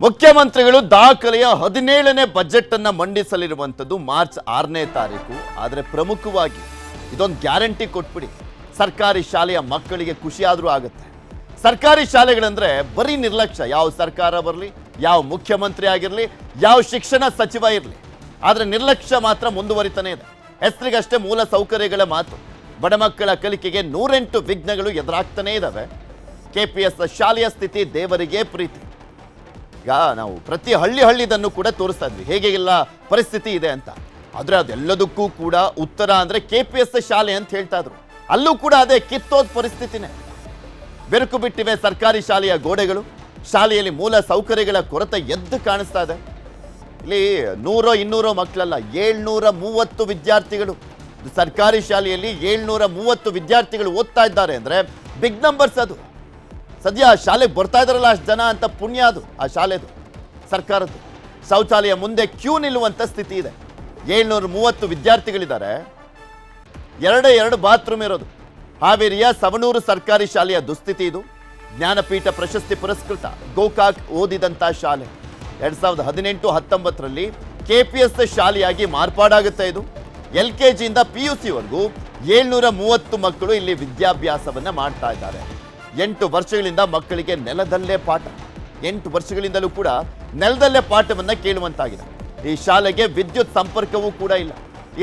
ಮುಖ್ಯಮಂತ್ರಿಗಳು ದಾಖಲೆಯ 17ನೇ ಬಜೆಟ್ ಅನ್ನ ಮಂಡಿಸಲಿರುವಂತದ್ದು ಮಾರ್ಚ್ 6ನೇ ತಾರೀಕು. ಆದರೆ ಪ್ರಮುಖವಾಗಿ ಇದೊಂದು ಗ್ಯಾರಂಟಿ ಕೊಟ್ಬಿಡಿ, ಸರ್ಕಾರಿ ಶಾಲೆಯ ಮಕ್ಕಳಿಗೆ ಖುಷಿಯಾದ್ರೂ ಆಗುತ್ತೆ. ಸರ್ಕಾರಿ ಶಾಲೆಗಳಂದ್ರೆ ಬರೀ ನಿರ್ಲಕ್ಷ್ಯ, ಯಾವ ಸರ್ಕಾರ ಬರಲಿ, ಯಾವ ಮುಖ್ಯಮಂತ್ರಿ ಆಗಿರಲಿ, ಯಾವ ಶಿಕ್ಷಣ ಸಚಿವ ಇರಲಿ, ಆದರೆ ನಿರ್ಲಕ್ಷ್ಯ ಮಾತ್ರ ಮುಂದುವರಿತಾನೆ ಇದೆ. ಹೆಸರಿಗಷ್ಟೇ ಮೂಲ ಸೌಕರ್ಯಗಳ ಮಾತು, ಬಡ ಮಕ್ಕಳ ಕಲಿಕೆಗೆ 108 ವಿಘ್ನಗಳು ಎದುರಾಗ್ತಾನೆ ಇದ್ದಾವೆ. KPS ಶಾಲೆಯ ಸ್ಥಿತಿ ದೇವರಿಗೆ ಪ್ರೀತಿ. ಈಗ ನಾವು ಪ್ರತಿ ಹಳ್ಳಿದನ್ನು ಕೂಡ ತೋರಿಸ್ತಾ ಇದ್ವಿ ಹೇಗೆಲ್ಲ ಪರಿಸ್ಥಿತಿ ಇದೆ ಅಂತ. ಆದರೆ ಅದೆಲ್ಲದಕ್ಕೂ ಕೂಡ ಉತ್ತರ ಅಂದರೆ KPS ಶಾಲೆ ಅಂತ ಹೇಳ್ತಾ ಇದ್ರು. ಅಲ್ಲೂ ಕೂಡ ಅದೇ ಕಿತ್ತೋದ್ ಪರಿಸ್ಥಿತಿನೇ. ಬೆರುಕು ಬಿಟ್ಟಿವೆ ಸರ್ಕಾರಿ ಶಾಲೆಯ ಗೋಡೆಗಳು. ಶಾಲೆಯಲ್ಲಿ ಮೂಲ ಸೌಕರ್ಯಗಳ ಕೊರತೆ ಎದ್ದು ಕಾಣಿಸ್ತಾ ಇದೆ. ಇಲ್ಲಿ 100-200 ಮಕ್ಕಳಲ್ಲ, 730 ವಿದ್ಯಾರ್ಥಿಗಳು ಸರ್ಕಾರಿ ಶಾಲೆಯಲ್ಲಿ 730 ವಿದ್ಯಾರ್ಥಿಗಳು ಓದ್ತಾ ಇದ್ದಾರೆ ಅಂದರೆ ಬಿಗ್ ನಂಬರ್ಸ್. ಅದು ಸದ್ಯ ಶಾಲೆಗೆ ಬರ್ತಾ ಇದ್ದಾರಲ್ಲ ಅಷ್ಟು ಜನ ಅಂತ ಪುಣ್ಯ ಅದು ಆ ಶಾಲೆದು, ಸರ್ಕಾರದ್ದು. ಶೌಚಾಲಯ ಮುಂದೆ ಕ್ಯೂ ನಿಲ್ಲುವಂಥ ಸ್ಥಿತಿ ಇದೆ. 730 ವಿದ್ಯಾರ್ಥಿಗಳಿದ್ದಾರೆ, 2 ಬಾತ್ರೂಮ್ ಇರೋದು. ಹಾವೇರಿಯ ಸವಣೂರು ಸರ್ಕಾರಿ ಶಾಲೆಯ ದುಸ್ಥಿತಿ ಇದು. ಜ್ಞಾನಪೀಠ ಪ್ರಶಸ್ತಿ ಪುರಸ್ಕೃತ ಗೋಕಾಕ್ ಓದಿದಂಥ ಶಾಲೆ 2018-19ರಲ್ಲಿ KPS ಶಾಲೆಯಾಗಿ ಮಾರ್ಪಾಡಾಗುತ್ತೆ. ಇದು LKGಯಿಂದ PUCವರೆಗೂ 730 ಮಕ್ಕಳು ಇಲ್ಲಿ ವಿದ್ಯಾಭ್ಯಾಸವನ್ನ ಮಾಡ್ತಾ ಇದ್ದಾರೆ. 8 ವರ್ಷಗಳಿಂದ ಮಕ್ಕಳಿಗೆ ನೆಲದಲ್ಲೇ ಪಾಠ. 8 ವರ್ಷಗಳಿಂದಲೂ ಕೂಡ ನೆಲದಲ್ಲೇ ಪಾಠವನ್ನ ಕೇಳುವಂತಾಗಿದೆ. ಈ ಶಾಲೆಗೆ ವಿದ್ಯುತ್ ಸಂಪರ್ಕವೂ ಕೂಡ ಇಲ್ಲ.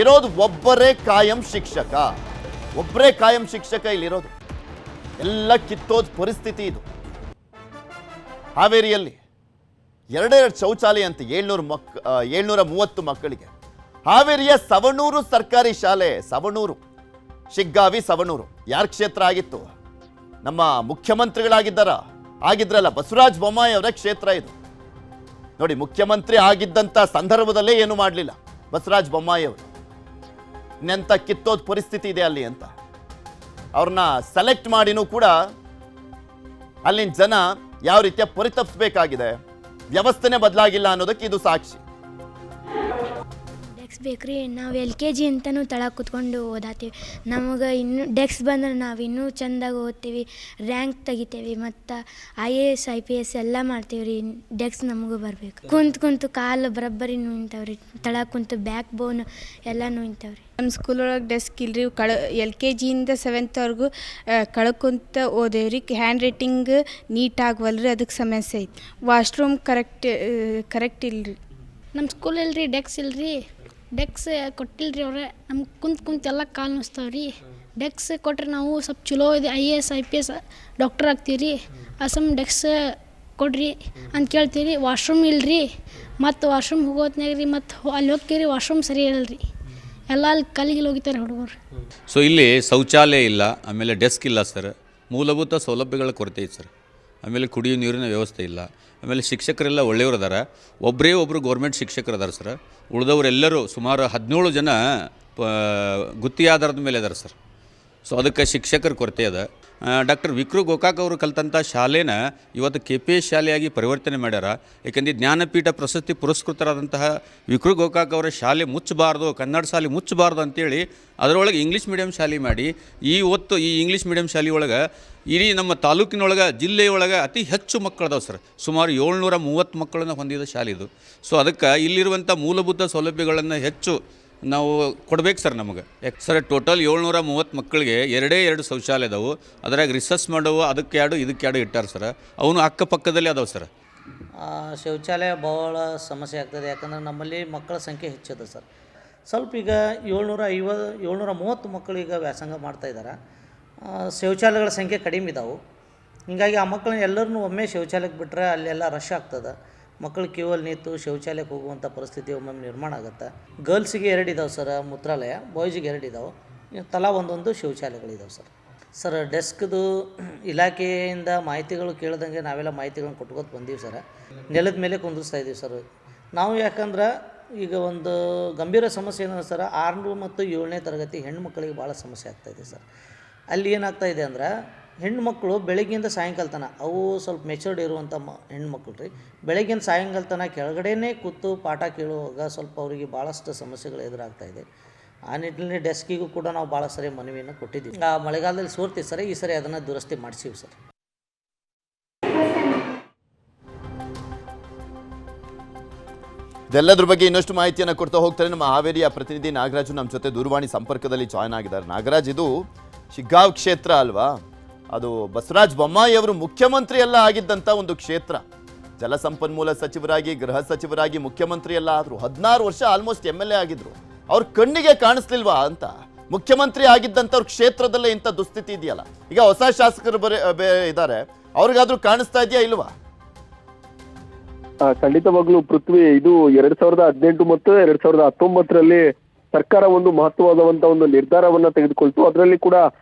ಇರೋದು ಒಬ್ಬರೇ ಕಾಯಂ ಶಿಕ್ಷಕ ಇಲ್ಲಿರೋದು. ಎಲ್ಲ ಕಿತ್ತೋದ್ ಪರಿಸ್ಥಿತಿ ಇದು. ಹಾವೇರಿಯಲ್ಲಿ 2 ಶೌಚಾಲಯ ಅಂತ 730 ಮಕ್ಕಳಿಗೆ. ಹಾವೇರಿಯ ಸವಣೂರು ಸರ್ಕಾರಿ ಶಾಲೆ, ಸವಣೂರು ಶಿಗ್ಗಾವಿ ಸವಣೂರು ಯಾರ ಕ್ಷೇತ್ರ ಆಗಿತ್ತು? ನಮ್ಮ ಮುಖ್ಯಮಂತ್ರಿಗಳಾಗಿದ್ರಲ್ಲ ಬಸವರಾಜ ಬೊಮ್ಮಾಯಿ ಅವರ ಕ್ಷೇತ್ರ ಇದು. ನೋಡಿ, ಮುಖ್ಯಮಂತ್ರಿ ಆಗಿದ್ದಂಥ ಸಂದರ್ಭದಲ್ಲೇ ಏನು ಮಾಡಲಿಲ್ಲ ಬಸವರಾಜ ಬೊಮ್ಮಾಯಿ ಅವರು. ಇನ್ನೆಂಥ ಕಿತ್ತೋದ್ ಪರಿಸ್ಥಿತಿ ಇದೆ ಅಲ್ಲಿ ಅಂತ. ಅವ್ರನ್ನ ಸೆಲೆಕ್ಟ್ ಮಾಡಿನೂ ಕೂಡ ಅಲ್ಲಿನ ಜನ ಯಾವ ರೀತಿಯ ಪರಿತಪಿಸಬೇಕಾಗಿದೆ, ವ್ಯವಸ್ಥೆನೇ ಬದಲಾಗಿಲ್ಲ ಅನ್ನೋದಕ್ಕೆ ಇದು ಸಾಕ್ಷಿ. ಡೆಸ್ಕ್ ಬೇಕ್ರಿ, ನಾವು LKG ಅಂತಲೂ ತಳಗೆ ಕೂತ್ಕೊಂಡು ಓದಾತೀವಿ. ನಮಗೆ ಇನ್ನೂ ಡೆಸ್ಕ್ ಬಂದ್ರೆ ನಾವು ಇನ್ನೂ ಚೆಂದಾಗಿ ಓದ್ತೀವಿ, ರ್ಯಾಂಕ್ ತೆಗಿತೇವೆ, ಮತ್ತು IAS IPS ಎಲ್ಲ ಮಾಡ್ತೀವಿ ರೀ. ಡೆಸ್ಕ್ ನಮಗೂ ಬರಬೇಕು. ಕುಂತು ಕಾಲು ಬರಬ್ಬರಿ ನೋಯ್ತಾವ್ರಿ, ತಳಗೆ ಕುಂತು ಬ್ಯಾಕ್ ಬೋನ್ ಎಲ್ಲ ನೋಯ್ತಾವ್ರಿ. ನಮ್ಮ ಸ್ಕೂಲೊಳಗೆ ಡೆಸ್ಕ್ ಇಲ್ರಿ. LKGಯಿಂದ 7th ಕಳ್ಕೊಂತ ಓದೇವ್ರಿ. ಹ್ಯಾಂಡ್ ರೈಟಿಂಗ್ ನೀಟ್ ಆಗವಲ್ರಿ, ಅದಕ್ಕೆ ಸಮಸ್ಯೆ ಐತಿ. ವಾಶ್ರೂಮ್ ಕರೆಕ್ಟ್ ಇಲ್ರಿ. ನಮ್ಮ ಸ್ಕೂಲ್ ಇಲ್ರಿ, ಡೆಸ್ಕ್ ಇಲ್ರಿ. ಡೆಸ್ಕ್ ಕೊಟ್ಟಿಲ್ರಿ ಅವ್ರೆ. ನಮ್ಗೆ ಕುಂತು ಎಲ್ಲ ಕಾಲು ನುಸ್ತಾವ್ರಿ. ಡೆಸ್ಕ್ ಕೊಟ್ರೆ ನಾವು ಸ್ವಲ್ಪ ಚಲೋ ಇದೆ, IAS IPS ಡಾಕ್ಟರ್ ಆಗ್ತೀವಿ ರೀ. ಅಸಮ್ ಡೆಸ್ಕ್ ಕೊಡ್ರಿ ಅಂತ ಕೇಳ್ತೀವಿ. ವಾಶ್ರೂಮ್ ಇಲ್ರಿ, ಮತ್ತು ವಾಶ್ರೂಮ್ ಹೋಗೋತ್ನಾಗ ರೀ ಮತ್ತು ಅಲ್ಲಿ ಹೋಗ್ತೀವಿ, ವಾಶ್ರೂಮ್ ಸರಿ ಇರಲ್ರಿ. ಎಲ್ಲ ಅಲ್ಲಿ ಕಲ್ಲಿಗೆ ಹೋಗಿತಾರೆ ಹುಡುಗರು. ಸೊ ಇಲ್ಲಿ ಶೌಚಾಲಯ ಇಲ್ಲ, ಆಮೇಲೆ ಡೆಸ್ಕ್ ಇಲ್ಲ ಸರ್. ಮೂಲಭೂತ ಸೌಲಭ್ಯಗಳ ಕೊರತೆ ಐತೆ ಸರ್. ಆಮೇಲೆ ಕುಡಿಯೋ ನೀರಿನ ವ್ಯವಸ್ಥೆ ಇಲ್ಲ. ಆಮೇಲೆ ಶಿಕ್ಷಕರೆಲ್ಲ ಒಳ್ಳೆಯವರು ಅದಾರ. ಒಬ್ಬರು ಗೌರ್ಮೆಂಟ್ ಶಿಕ್ಷಕರು ಅದಾರ ಸರ್. ಉಳಿದವರೆಲ್ಲರೂ ಸುಮಾರು 17 ಜನ ಗುತ್ತಿ ಆಧಾರದ ಮೇಲೆ ಅದಾರ ಸರ್. ಸೊ ಅದಕ್ಕೆ ಶಿಕ್ಷಕರ ಕೊರತೆ ಅದ. ಡಾಕ್ಟರ್ ವಿಕ್ರು ಗೋಕಾಕ್ ಅವರು ಕಲಿತಂಥ ಶಾಲೆನ ಇವತ್ತು KPS ಶಾಲೆಯಾಗಿ ಪರಿವರ್ತನೆ ಮಾಡ್ಯಾರ. ಏಕೆಂದರೆ ಜ್ಞಾನಪೀಠ ಪ್ರಶಸ್ತಿ ಪುರಸ್ಕೃತರಾದಂತಹ ವಿಕ್ರು ಗೋಕಾಕ್ ಅವರ ಶಾಲೆ ಮುಚ್ಚಬಾರ್ದು, ಕನ್ನಡ ಶಾಲೆ ಮುಚ್ಚಬಾರ್ದು ಅಂತೇಳಿ ಅದರೊಳಗೆ ಇಂಗ್ಲೀಷ್ ಮೀಡಿಯಂ ಶಾಲೆ ಮಾಡಿ ಈ ಇಂಗ್ಲೀಷ್ ಮೀಡಿಯಂ ಶಾಲೆ ಒಳಗೆ ಇಡೀ ನಮ್ಮ ತಾಲೂಕಿನೊಳಗೆ, ಜಿಲ್ಲೆಯೊಳಗೆ ಅತಿ ಹೆಚ್ಚು ಮಕ್ಕಳದಾವೆ ಸರ್. ಸುಮಾರು 730 ಮಕ್ಕಳನ್ನು ಹೊಂದಿದ ಶಾಲೆ ಇದು. ಸೊ ಅದಕ್ಕೆ ಇಲ್ಲಿರುವಂಥ ಮೂಲಭೂತ ಸೌಲಭ್ಯಗಳನ್ನು ಹೆಚ್ಚು ನಾವು ಕೊಡ್ಬೇಕು ಸರ್ ನಮಗೆ. ಯಾಕೆ ಸರ್, ಟೋಟಲ್ 730 ಮಕ್ಕಳಿಗೆ 2 ಶೌಚಾಲಯ ಅದಾವೆ. ಅದ್ರಾಗ ರಿಸರ್ಚ್ ಮಾಡವು ಅದಕ್ಕೆ 2 ಇದಕ್ಕೆ 2 ಇಟ್ಟಾರೆ ಸರ್. ಅವನು ಅಕ್ಕಪಕ್ಕದಲ್ಲಿ ಅದಾವೆ ಸರ್. ಶೌಚಾಲಯ ಭಾಳ ಸಮಸ್ಯೆ ಆಗ್ತದೆ. ಯಾಕಂದ್ರೆ ನಮ್ಮಲ್ಲಿ ಮಕ್ಕಳ ಸಂಖ್ಯೆ ಹೆಚ್ಚದ ಸರ್. ಸ್ವಲ್ಪ ಈಗ 730 ಮಕ್ಕಳೀಗ ವ್ಯಾಸಂಗ ಮಾಡ್ತಾಯಿದ್ದಾರೆ. ಶೌಚಾಲಯಗಳ ಸಂಖ್ಯೆ ಕಡಿಮೆ ಇದ್ದಾವೆ. ಹೀಗಾಗಿ ಆ ಮಕ್ಕಳನ್ನ ಎಲ್ಲರನ್ನೂ ಒಮ್ಮೆ ಶೌಚಾಲಯಕ್ಕೆ ಬಿಟ್ಟರೆ ಅಲ್ಲೆಲ್ಲ ರಶ್ ಆಗ್ತದೆ. ಮಕ್ಕಳು ಕ್ಯೂ ಅಲ್ಲಿ ನಿಂತು ಶೌಚಾಲಯಕ್ಕೆ ಹೋಗುವಂಥ ಪರಿಸ್ಥಿತಿ ಒಮ್ಮೊಮ್ಮೆ ನಿರ್ಮಾಣ ಆಗುತ್ತೆ. ಗರ್ಲ್ಸಿಗೆ 2 ಇದ್ದಾವೆ ಸರ್ ಮೂತ್ರಾಲಯ, ಬಾಯ್ಸಿಗೆ 2 ಇದ್ದಾವೆ. ತಲಾ ಒಂದೊಂದು ಶೌಚಾಲಯಗಳಿದ್ದಾವೆ ಸರ್. ಡೆಸ್ಕ್ದು ಇಲಾಖೆಯಿಂದ ಮಾಹಿತಿಗಳು ಕೇಳ್ದಂಗೆ ನಾವೆಲ್ಲ ಮಾಹಿತಿಗಳನ್ನ ಕೊಟ್ಕೊತ ಬಂದೀವಿ ಸರ್. ನೆಲದ ಮೇಲೆ ಕುಂದಿಸ್ತಾ ಇದ್ದೀವಿ ಸರ್ ನಾವು. ಯಾಕಂದ್ರೆ ಈಗ ಒಂದು ಗಂಭೀರ ಸಮಸ್ಯೆ ಏನಂದ್ರೆ ಸರ್, 6 ಮತ್ತು 7ನೇ ತರಗತಿ ಹೆಣ್ಣು ಮಕ್ಕಳಿಗೆ ಭಾಳ ಸಮಸ್ಯೆ ಆಗ್ತಾಯಿದೆ ಸರ್. ಅಲ್ಲಿ ಏನಾಗ್ತಾಯಿದೆ ಅಂದ್ರೆ ಹೆಣ್ಣು ಮಕ್ಕಳು ಬೆಳಗ್ಗೆಯಿಂದ ಸಾಯಂಕಾಲ ತನಕ, ಅವು ಸ್ವಲ್ಪ ಮೆಚೂರ್ಡ್ ಇರುವಂಥ ಹೆಣ್ಮಕ್ಳು ರೀ, ಬೆಳಗ್ಗಿನ ಸಾಯಂಕಾಲ ತನಕ ಕೆಳಗಡೆನೇ ಕೂತು ಪಾಠ ಕೇಳುವಾಗ ಸ್ವಲ್ಪ ಅವರಿಗೆ ಭಾಳಷ್ಟು ಸಮಸ್ಯೆಗಳು ಎದುರಾಗ್ತಾಯಿದೆ. ಆ ನಿಟ್ಟಿನಲ್ಲಿ ಡೆಸ್ಕಿಗೂ ಕೂಡ ನಾವು ಭಾಳ ಸರಿ ಮನವಿಯನ್ನು ಕೊಟ್ಟಿದ್ದೀವಿ. ಆ ಮಳೆಗಾಲದಲ್ಲಿ ಸೋರ್ತೀವಿ ಸರ್, ಈ ಸರಿ ಅದನ್ನು ದುರಸ್ತಿ ಮಾಡಿಸೀವಿ ಸರ್. ಇದೆಲ್ಲದ್ರ ಬಗ್ಗೆ ಇನ್ನಷ್ಟು ಮಾಹಿತಿಯನ್ನು ಕೊಡ್ತಾ ಹೋಗ್ತಾರೆ ನಮ್ಮ ಹಾವೇರಿಯ ಪ್ರತಿನಿಧಿ ನಾಗರಾಜು ನಮ್ಮ ಜೊತೆ ದೂರವಾಣಿ ಸಂಪರ್ಕದಲ್ಲಿ ಜಾಯ್ನ್ ಆಗಿದ್ದಾರೆ. ನಾಗರಾಜ್, ಇದು ಶಿಗ್ಗಾಂವ್ ಕ್ಷೇತ್ರ ಅಲ್ವಾ? ಅದು ಬಸವರಾಜ ಬೊಮ್ಮಾಯಿ ಅವರು ಮುಖ್ಯಮಂತ್ರಿ ಎಲ್ಲ ಆಗಿದ್ದಂಥ ಒಂದು ಕ್ಷೇತ್ರ. ಜಲಸಂಪನ್ಮೂಲ ಸಚಿವರಾಗಿ, ಗೃಹ ಸಚಿವರಾಗಿ, ಮುಖ್ಯಮಂತ್ರಿ ಎಲ್ಲ ಆದರು. 16 ವರ್ಷ ಆಲ್ಮೋಸ್ಟ್ MLA ಆಗಿದ್ರು. ಅವ್ರ ಕಣ್ಣಿಗೆ ಕಾಣಿಸ್ಲಿಲ್ವಾ ಅಂತ? ಮುಖ್ಯಮಂತ್ರಿ ಆಗಿದ್ದಂಥವ್ರ ಕ್ಷೇತ್ರದಲ್ಲೇ ಇಂಥ ದುಸ್ಥಿತಿ ಇದೆಯಲ್ಲ. ಈಗ ಹೊಸ ಶಾಸಕರು ಇದ್ದಾರೆ, ಅವ್ರಿಗಾದ್ರೂ ಕಾಣಿಸ್ತಾ ಇದೆಯಾ ಇಲ್ವಾ? ಖಂಡಿತವಾಗ್ಲೂ ಪೃಥ್ವಿ, ಇದು 2018 ಮತ್ತು 2019ರಲ್ಲಿ ಸರ್ಕಾರ ಒಂದು ಮಹತ್ವವಾದಂತ ಒಂದು ನಿರ್ಧಾರವನ್ನ ತೆಗೆದುಕೊಳ್ತು. ಅದರಲ್ಲಿ ಕೂಡ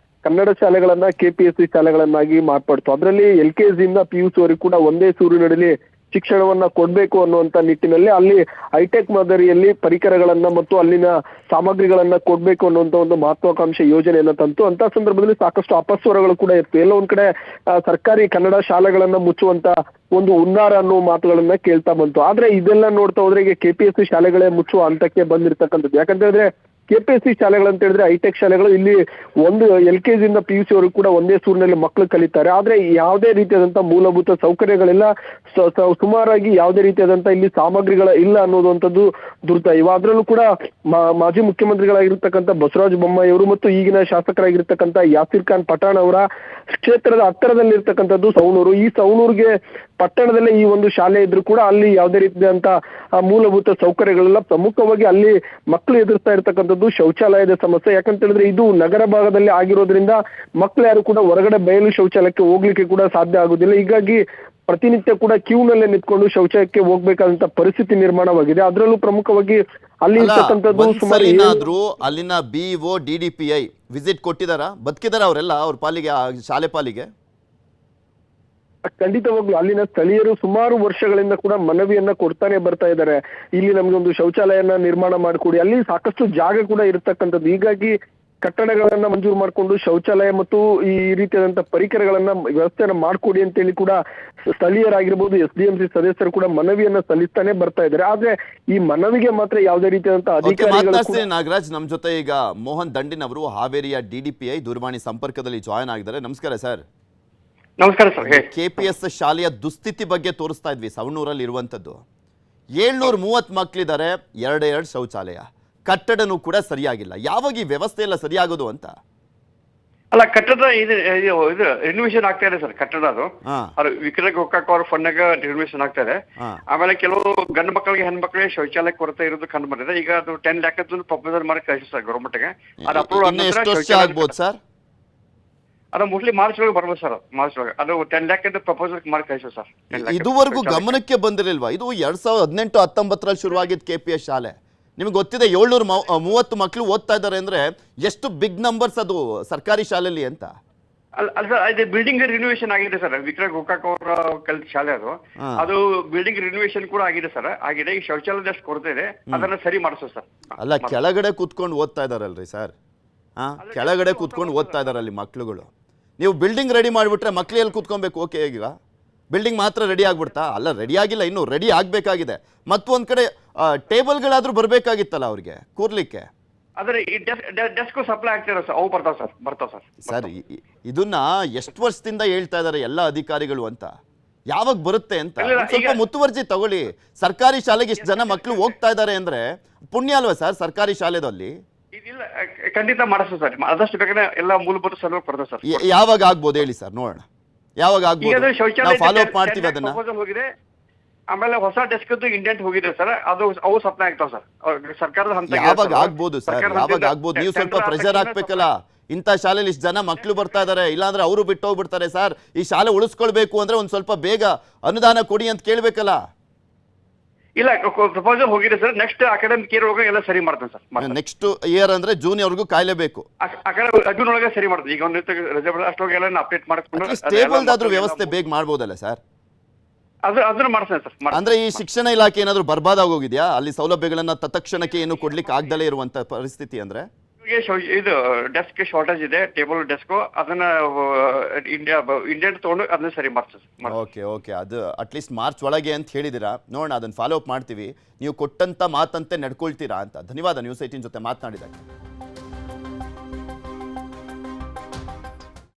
ಕನ್ನಡ ಶಾಲೆಗಳನ್ನ KPSC ಶಾಲೆಗಳನ್ನಾಗಿ ಮಾರ್ಪಡ್ತು. ಅದರಲ್ಲಿ LKG ಇಂದ PUC ವರೆಗೂ ಕೂಡ ಒಂದೇ ಸೂರಿನಡಿಯಲ್ಲಿ ಶಿಕ್ಷಣವನ್ನ ಕೊಡ್ಬೇಕು ಅನ್ನುವಂತ ನಿಟ್ಟಿನಲ್ಲಿ ಅಲ್ಲಿ ಹೈಟೆಕ್ ಮಾದರಿಯಲ್ಲಿ ಪರಿಕರಗಳನ್ನ ಮತ್ತು ಅಲ್ಲಿನ ಸಾಮಗ್ರಿಗಳನ್ನ ಕೊಡ್ಬೇಕು ಅನ್ನುವಂತ ಒಂದು ಮಹತ್ವಾಕಾಂಕ್ಷೆ ಯೋಜನೆಯನ್ನ ತಂತು. ಅಂತ ಸಂದರ್ಭದಲ್ಲಿ ಸಾಕಷ್ಟು ಅಪಸ್ವರಗಳು ಕೂಡ ಇತ್ತು. ಎಲ್ಲೋ ಒಂದ್ ಕಡೆ ಸರ್ಕಾರಿ ಕನ್ನಡ ಶಾಲೆಗಳನ್ನ ಮುಚ್ಚುವಂತ ಒಂದು ಹುನ್ನಾರ ಅನ್ನೋ ಮಾತುಗಳನ್ನ ಕೇಳ್ತಾ ಬಂತು. ಆದ್ರೆ ಇದೆಲ್ಲ ನೋಡ್ತಾ ಹೋದ್ರೆ ಈಗ KPSC ಶಾಲೆಗಳೇ ಮುಚ್ಚುವ ಹಂತಕ್ಕೆ ಬಂದಿರ್ತಕ್ಕಂಥದ್ದು. ಯಾಕಂತ ಹೇಳಿದ್ರೆ KPSC ಶಾಲೆಗಳಂತ ಹೇಳಿದ್ರೆ ಹೈಟೆಕ್ ಶಾಲೆಗಳು, ಇಲ್ಲಿ ಒಂದು LKG ಇಂದ PUC ವರೆಗೂ ಕೂಡ ಒಂದೇ ಸೂರಿನಲ್ಲಿ ಮಕ್ಕಳು ಕಲಿತಾರೆ. ಆದ್ರೆ ಯಾವುದೇ ರೀತಿಯಾದಂತ ಮೂಲಭೂತ ಸೌಕರ್ಯಗಳೆಲ್ಲ, ಸುಮಾರಾಗಿ ಯಾವುದೇ ರೀತಿಯಾದಂತ ಇಲ್ಲಿ ಸಾಮಗ್ರಿಗಳ ಇಲ್ಲ ಅನ್ನೋದಂಥದ್ದು ದುರ್ದೈವ. ಅದರಲ್ಲೂ ಕೂಡ ಮಾಜಿ ಮುಖ್ಯಮಂತ್ರಿಗಳಾಗಿರ್ತಕ್ಕಂಥ ಬಸವರಾಜ ಬೊಮ್ಮಾಯಿ ಅವರು ಮತ್ತು ಈಗಿನ ಶಾಸಕರಾಗಿರ್ತಕ್ಕಂಥ ಯಾಸಿರ್ ಖಾನ್ ಪಠಾಣ್ ಅವರ ಕ್ಷೇತ್ರದ ಹತ್ತಿರದಲ್ಲಿರ್ತಕ್ಕಂಥದ್ದು ಸವಣೂರು. ಈ ಸವಣೂರಿಗೆ ಪಟ್ಟಣದಲ್ಲೇ ಈ ಒಂದು ಶಾಲೆ ಇದ್ರೂ ಕೂಡ ಅಲ್ಲಿ ಯಾವುದೇ ರೀತಿಯಾದಂತ ಮೂಲಭೂತ ಸೌಕರ್ಯಗಳೆಲ್ಲ. ಪ್ರಮುಖವಾಗಿ ಅಲ್ಲಿ ಮಕ್ಕಳು ಎದುರಿಸ್ತಾ ಇರ್ತಕ್ಕಂಥದ್ದು ಶೌಚಾಲಯದ ಸಮಸ್ಯೆ. ಯಾಕಂತ ಹೇಳಿದ್ರೆ ಇದು ನಗರ ಭಾಗದಲ್ಲಿ ಆಗಿರೋದ್ರಿಂದ ಮಕ್ಕಳು ಯಾರು ಕೂಡ ಹೊರಗಡೆ ಬಯಲು ಶೌಚಾಲಯಕ್ಕೆ ಹೋಗ್ಲಿಕ್ಕೆ ಕೂಡ ಸಾಧ್ಯ ಆಗುದಿಲ್ಲ. ಹೀಗಾಗಿ ಪ್ರತಿನಿತ್ಯ ಕೂಡ ಕ್ಯೂನಲ್ಲೇ ನಿಂತ್ಕೊಂಡು ಶೌಚಾಲಯಕ್ಕೆ ಹೋಗ್ಬೇಕಾದಂತ ಪರಿಸ್ಥಿತಿ ನಿರ್ಮಾಣವಾಗಿದೆ. ಅದರಲ್ಲೂ ಪ್ರಮುಖವಾಗಿ ಅಲ್ಲಿ ಇರ್ತಕ್ಕಂಥದ್ದು ಸುಮಾರು ಅಲ್ಲಿನ BO DDPI ವಿಸಿಟ್ ಕೊಟ್ಟಿದಾರ, ಬದುಕಿದಾರ ಅವರೆಲ್ಲ ಅವ್ರ ಪಾಲಿಗೆ, ಶಾಲೆ ಪಾಲಿಗೆ? ಖಂಡಿತವಾಗ್ಲು ಅಲ್ಲಿನ ಸ್ಥಳೀಯರು ಸುಮಾರು ವರ್ಷಗಳಿಂದ ಕೂಡ ಮನವಿಯನ್ನ ಕೊಡ್ತಾನೆ ಬರ್ತಾ ಇದ್ದಾರೆ. ಇಲ್ಲಿ ನಮ್ಗೆ ಒಂದು ಶೌಚಾಲಯನ ನಿರ್ಮಾಣ ಮಾಡಿಕೊಡಿ. ಅಲ್ಲಿ ಸಾಕಷ್ಟು ಜಾಗ ಕೂಡ ಇರತಕ್ಕಂಥದ್ದು. ಹೀಗಾಗಿ ಕಟ್ಟಡಗಳನ್ನ ಮಂಜೂರು ಮಾಡಿಕೊಂಡು ಶೌಚಾಲಯ ಮತ್ತು ಈ ರೀತಿಯಾದಂತ ಪರಿಕರಗಳನ್ನ ವ್ಯವಸ್ಥೆಯನ್ನ ಮಾಡ್ಕೊಡಿ ಅಂತೇಳಿ ಕೂಡ ಸ್ಥಳೀಯರಾಗಿರ್ಬೋದು, SDMC ಸದಸ್ಯರು ಕೂಡ ಮನವಿಯನ್ನ ಸಲ್ಲಿಸ್ತಾನೆ ಬರ್ತಾ ಇದ್ದಾರೆ. ಆದ್ರೆ ಈ ಮನವಿಗೆ ಮಾತ್ರ ಯಾವುದೇ ರೀತಿಯಾದಂತ ಅಧಿಕಾರಿಗಳು. ನಾಗರಾಜ್, ನಮ್ ಜೊತೆ ಈಗ ಮೋಹನ್ ದಂಡಿನ್ ಅವರು ಹಾವೇರಿಯ DDPI ದೂರವಾಣಿ ಸಂಪರ್ಕದಲ್ಲಿ ಜಾಯ್ನ್ ಆಗಿದ್ದಾರೆ. ನಮಸ್ಕಾರ ಸರ್. ನಮಸ್ಕಾರ ಸರ್. KPS ಶಾಲೆಯ ದುಸ್ಥಿತಿ ಬಗ್ಗೆ ತೋರಿಸ್ತಾ ಇದ್ವಿ. ಸವಣೂರಲ್ಲಿ ಇರುವಂತದ್ದು 730 ಮಕ್ಕಳಿದ್ದಾರೆ, 2 ಶೌಚಾಲಯ, ಕಟ್ಟಡನೂ ಕೂಡ ಸರಿಯಾಗಿಲ್ಲ. ಯಾವಾಗ ಈ ವ್ಯವಸ್ಥೆ ಎಲ್ಲ ಸರಿಯಾಗೋದು ಅಂತ? ಅಲ್ಲ, ಕಟ್ಟಡ ಇದು ರಿನೋವೇಷನ್ ಆಗ್ತಾ ಇದೆ ಸರ್. ಕಟ್ಟಡ ಅದು ವಿಕ್ರಯ ಗೋಕಾಕ್ ಅವ್ರ ಫಂಡ್ನಾಗ ರಿನೋವೇಷನ್ ಆಗ್ತಾ ಇದೆ. ಆಮೇಲೆ ಕೆಲವು ಗಂಡು ಮಕ್ಕಳಿಗೆ ಹೆಣ್ಮಕ್ಳಿಗೆ ಶೌಚಾಲಯ ಕೊರತೆ ಇರೋದು ಕಂಡು ಬಂದಿದೆ. ಈಗ ಅದು 10 lakh ಪ್ರಪೋಸಲ್ ಮಾಡಿ ಕಳಿಸಿ ಸರ್ ಗೌರ್ಮೆಂಟ್ಗೆ. ಅದು ಅಪ್ರೂವ್ ಆಗ್ಬೋದು ಸರ್. ಅದು ಮೋಸ್ಟ್ಲಿ ಮಾರ್ಚ್ ಒಳಗೆ ಬರ್ಬೋದು ಸರ್. ಮಾರ್ಚ್ ಒಳಗೆ ಅದು 10 lakh ಪ್ರಪೋಸಲ್ ಮಾಡಿ ಕಳಿಸಿ ಸರ್. ಇದುವರೆಗೂ ಗಮನಕ್ಕೆ ಬಂದಿರಲಿಲ್ವಾ? ಇದು 2018-19ರಲ್ಲಿ ಶುರುವಾಗಿದ್ದ KPS ಶಾಲೆ. ನಿಮ್ಗೆ ಗೊತ್ತಿದೆ 730 ಮಕ್ಕಳು ಓದ್ತಾ ಇದ್ದಾರೆ ಅಂದ್ರೆ ಎಷ್ಟು ಬಿಗ್ ನಂಬರ್ಸ್ ಅದು ಸರ್ಕಾರಿ ಶಾಲೆಯಲ್ಲಿ ಅಂತ. ಅಲ್ಲ ಸರ್, ಇದು ಬಿಲ್ಡಿಂಗ್ ರಿನೋವೇಷನ್ ಆಗಿದೆ ಸರ್. ವಿಕ್ರಯ ಗೋಕಾಕ್ ಅವರ ಕಲಿತ ಶಾಲೆ ಅದು ಬಿಲ್ಡಿಂಗ್ ರಿನೋವೇಷನ್ ಕೂಡ ಆಗಿದೆ ಸರ್. ಆಗಿದೆ. ಈ ಶೌಚಾಲಯದ ಅಷ್ಟು ಕೊರತೆ ಇದೆ, ಅದನ್ನ ಸರಿ ಮಾಡಿಸೋ ಸರ್. ಅಲ್ಲ, ಕೆಳಗಡೆ ಕೂತ್ಕೊಂಡು ಓದ್ತಾ ಇದಾರಲ್ರಿ ಸರ್. ಕೆಳಗಡೆ ಕೂತ್ಕೊಂಡು ಓದ್ತಾ ಇದಾರಲ್ಲಿ ಮಕ್ಳುಗಳು. ನೀವು ಬಿಲ್ಡಿಂಗ್ ರೆಡಿ ಮಾಡಿಬಿಟ್ರೆ ಮಕ್ಳು ಎಲ್ಲಿ ಕೂತ್ಕೊಬೇಕು? ಓಕೆ, ಈಗ ಬಿಲ್ಡಿಂಗ್ ಮಾತ್ರ ರೆಡಿ ಆಗ್ಬಿಡ್ತಾ? ಅಲ್ಲ, ರೆಡಿ ಆಗಿಲ್ಲ, ಇನ್ನೂ ರೆಡಿ ಆಗಬೇಕಾಗಿದೆ. ಮತ್ತೊಂದು ಕಡೆ ಟೇಬಲ್ಗಳಾದ್ರೂ ಬರಬೇಕಾಗಿತ್ತಲ್ಲ ಅವ್ರಿಗೆ ಕೂರ್ಲಿಕ್ಕೆ. ಆದರೆ ಈ ಡೆಸ್ಕ್ ಸಪ್ಲೈ ಆಗ್ತಿರೋ ಸರ್, ಅವು ಬರ್ತಾವ ಸರ್. ಸರ್, ಇದನ್ನ ಎಷ್ಟು ವರ್ಷದಿಂದ ಹೇಳ್ತಾ ಇದ್ದಾರೆ ಎಲ್ಲ ಅಧಿಕಾರಿಗಳು ಅಂತ. ಯಾವಾಗ ಬರುತ್ತೆ ಅಂತ ಸ್ವಲ್ಪ ಮುತುವರ್ಜಿ ತಗೊಳ್ಳಿ. ಸರ್ಕಾರಿ ಶಾಲೆಗೆ ಇಷ್ಟು ಜನ ಮಕ್ಕಳು ಹೋಗ್ತಾ ಇದ್ದಾರೆ ಅಂದ್ರೆ ಪುಣ್ಯ ಅಲ್ವಾ ಸರ್ ಸರ್ಕಾರಿ ಶಾಲೆದಲ್ಲಿ? ಇದಿಲ್ಲ, ಖಂಡಿತ ಮಾಡಿಸ್ತು ಸರ್. ಆದಷ್ಟು ಬೇಗನೆ ಎಲ್ಲ ಮೂಲಭೂತ ಸೌಲಭ್ಯ ಕೊಡ್ತಾರೆ ಸರ್. ಯಾವಾಗ ಆಗ್ಬೋದು ಹೇಳಿ ಸರ್, ನೋಡೋಣ ಯಾವಾಗ ಆಗ್ಬೋದು. ನಾವು ಫಾಲೋ ಅಪ್ ಮಾಡ್ತೀವಿ ಅದನ್ನ. ಹೋಗಿದೆ. ಆಮೇಲೆ ಹೊಸ ಡೆಸ್ಕ್ ಇಂಡೆಂಟ್ ಹೋಗಿದೆ ಸರ್. ಅವು ಸಪ್ಲೈ ಆಗ್ತಾವ ಸರ್ ಸರ್ಕಾರದ ಹಂತ. ಯಾವಾಗ ಆಗ್ಬೋದು ಸರ್? ಯಾವಾಗ ಆಗ್ಬೋದು? ನೀವು ಸ್ವಲ್ಪ ಪ್ರೆಷರ್ ಹಾಕ್ಬೇಕಲ್ಲ. ಇಂಥ ಶಾಲೆಯಲ್ಲಿ ಇಷ್ಟು ಜನ ಮಕ್ಕಳು ಬರ್ತಾ ಇದಾರೆ, ಇಲ್ಲಾಂದ್ರೆ ಅವರು ಬಿಟ್ಟು ಹೋಗ್ಬಿಡ್ತಾರೆ ಸರ್. ಈ ಶಾಲೆ ಉಳಿಸ್ಕೊಳ್ಬೇಕು ಅಂದ್ರೆ ಒಂದ್ ಸ್ವಲ್ಪ ಬೇಗ ಅನುದಾನ ಕೊಡಿ ಅಂತ ಕೇಳ್ಬೇಕಲ್ಲ. ಇಲ್ಲ, ಪ್ರಪೋಸಲ್ ಹೋಗಿದೆ ಸರ್. ನೆಕ್ಸ್ಟ್ ಅಕಾಡೆಮಿಕ್ ಇಯರ್ ಒಳಗೆ ಎಲ್ಲ ಸರಿ ಮಾಡ್ತಾನೆ ಸರ್. ನೆಕ್ಸ್ಟ್ ಇಯರ್ ಅಂದ್ರೆ ಜೂನ್ ವರೆಗೂ ಕಾಯ್ಲೇಬೇಕು. ಜೂನ್ ಒಳಗೆ ಸರಿ ಮಾಡ್ತೀವಿ. ಈಗ ಒಂದು ರಜೆ ಅಷ್ಟೊಳಗೆಲ್ಲ ಅಪ್ಡೇಟ್ ಮಾಡ್ಕೊಂಡು ಸ್ಟೇಬಲ್ ವ್ಯವಸ್ಥೆ ಬೇಗ ಮಾಡ್ಬೋದಲ್ಲ ಸರ್? ಅದನ್ನ ಮಾಡ್ತೇನೆ ಸರ್. ಅಂದ್ರೆ ಈ ಶಿಕ್ಷಣ ಇಲಾಖೆ ಏನಾದ್ರು ಬರ್ಬಾದಾಗೋಗಿದ್ಯಾ? ಅಲ್ಲಿ ಸೌಲಭ್ಯಗಳನ್ನ ತತ್ಕ್ಷಣಕ್ಕೆ ಏನು ಕೊಡ್ಲಿಕ್ಕೆ ಆಗ್ದಲೇ ಇರುವಂತ ಪರಿಸ್ಥಿತಿ ಅಂದ್ರೆ? ಇದು ಡೆಸ್ಕ್ ಶಾರ್ಟೇಜ್ ಇದೆ, ಟೇಬಲ್ ಡೆಸ್ಕ್. ಅದನ್ನ ಇಂಡಿಯನ್ ತಗೊಂಡು ಅದನ್ನ ಸರಿ ಮಾಡ್ತೇವೆ. ಓಕೆ, ಅದು ಅಟ್ಲೀಸ್ಟ್ ಮಾರ್ಚ್ ಒಳಗೆ ಅಂತ ಹೇಳಿದಿರಾ. ನೋಡೋಣ, ಅದನ್ನ ಫಾಲೋ ಅಪ್ ಮಾಡ್ತೀವಿ. ನೀವು ಕೊಟ್ಟಂತ ಮಾತಂತೆ ನಡ್ಕೊಳ್ತೀರಾ ಅಂತ. ಧನ್ಯವಾದ ನ್ಯೂಸ್ 18 ಜೊತೆ ಮಾತನಾಡಿದಾಗ.